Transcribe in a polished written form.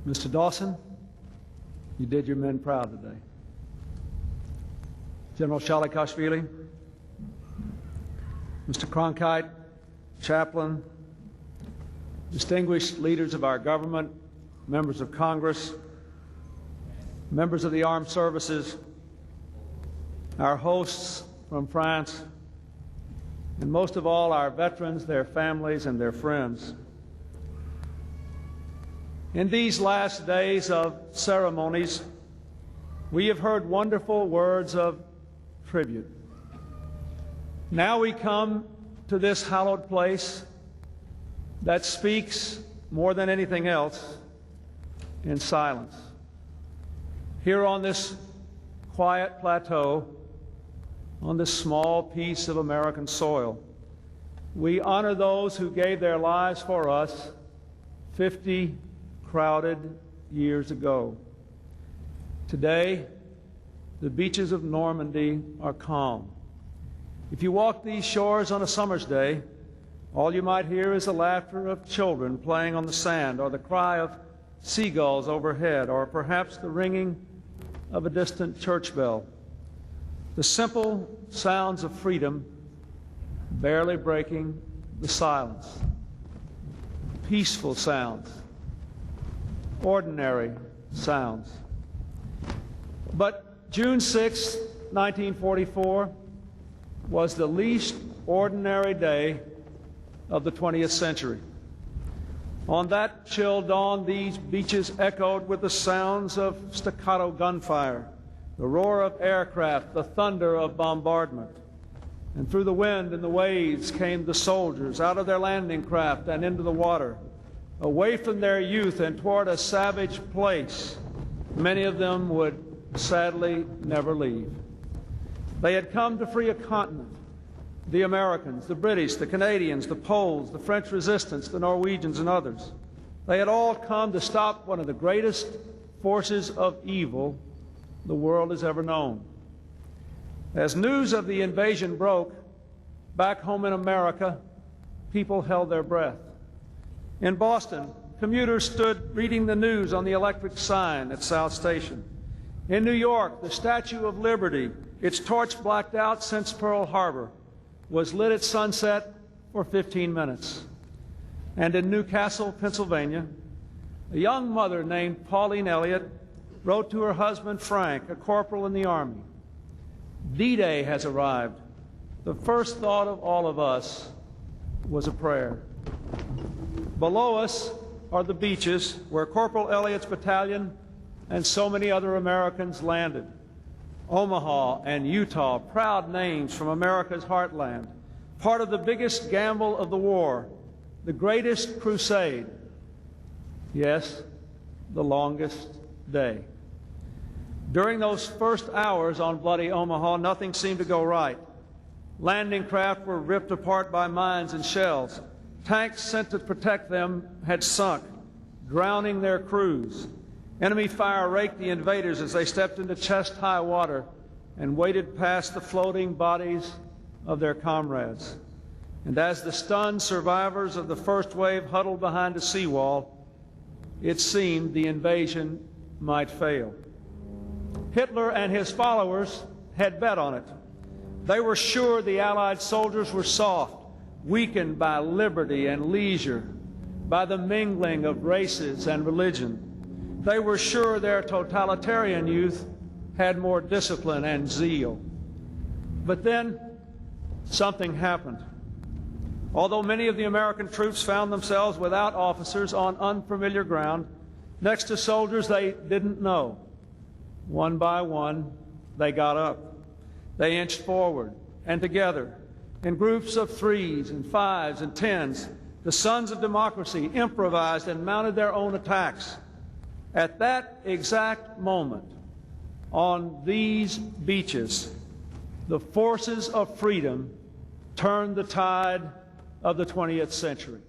Mr. Dawson, you did your men proud today. General Shalikashvili, Mr. Cronkite, Chaplain, distinguished leaders of our government, members of Congress, members of the armed services, our hosts from France, and most of all, our veterans, their families, and their friends. In these last days of ceremonies, we have heard wonderful words of tribute. Now we come to this hallowed place that speaks more than anything else in silence. Here on this quiet plateau, on this small piece of American soil, we honor those who gave their lives for us 50 crowded years ago. Today, the beaches of Normandy are calm. If you walk these shores on a summer's day, all you might hear is the laughter of children playing on the sand, or the cry of seagulls overhead, or perhaps the ringing of a distant church bell. The simple sounds of freedom barely breaking the silence. Peaceful sounds, ordinary sounds. But June 6, 1944, was the least ordinary day of the 20th century. On that chill dawn, these beaches echoed with the sounds of staccato gunfire, the roar of aircraft, the thunder of bombardment. And through the wind and the waves came the soldiers out of their landing craft and into the water, away from their youth and toward a savage place many of them would sadly never leave. They had come to free a continent. The Americans, the British, the Canadians, the Poles, the French resistance, the Norwegians, and others. They had all come to stop one of the greatest forces of evil the world has ever known. As news of the invasion broke, back home in America, people held their breath. In Boston, commuters stood reading the news on the electric sign at South Station. In New York, the Statue of Liberty, its torch blacked out since Pearl Harbor, was lit at sunset for 15 minutes. And in Newcastle, Pennsylvania, a young mother named Pauline Elliott wrote to her husband Frank, a corporal in the Army, "D-Day has arrived. The first thought of all of us was a prayer." Below us are the beaches where Corporal Elliott's battalion and so many other Americans landed. Omaha and Utah, proud names from America's heartland, part of the biggest gamble of the war, the greatest crusade, yes, the longest day. During those first hours on bloody Omaha, nothing seemed to go right. Landing craft were ripped apart by mines and shells. Tanks sent to protect them had sunk, drowning their crews. Enemy fire raked the invaders as they stepped into chest-high water and waded past the floating bodies of their comrades. And as the stunned survivors of the first wave huddled behind a seawall, it seemed the invasion might fail. Hitler and his followers had bet on it. They were sure the Allied soldiers were soft, weakened by liberty and leisure, by the mingling of races and religion. They were sure their totalitarian youth had more discipline and zeal. But then something happened. Although many of the American troops found themselves without officers on unfamiliar ground, next to soldiers they didn't know, one by one they got up. They inched forward, and together, in groups of 3s and 5s and 10s, the sons of democracy improvised and mounted their own attacks. At that exact moment, on these beaches, the forces of freedom turned the tide of the 20th century.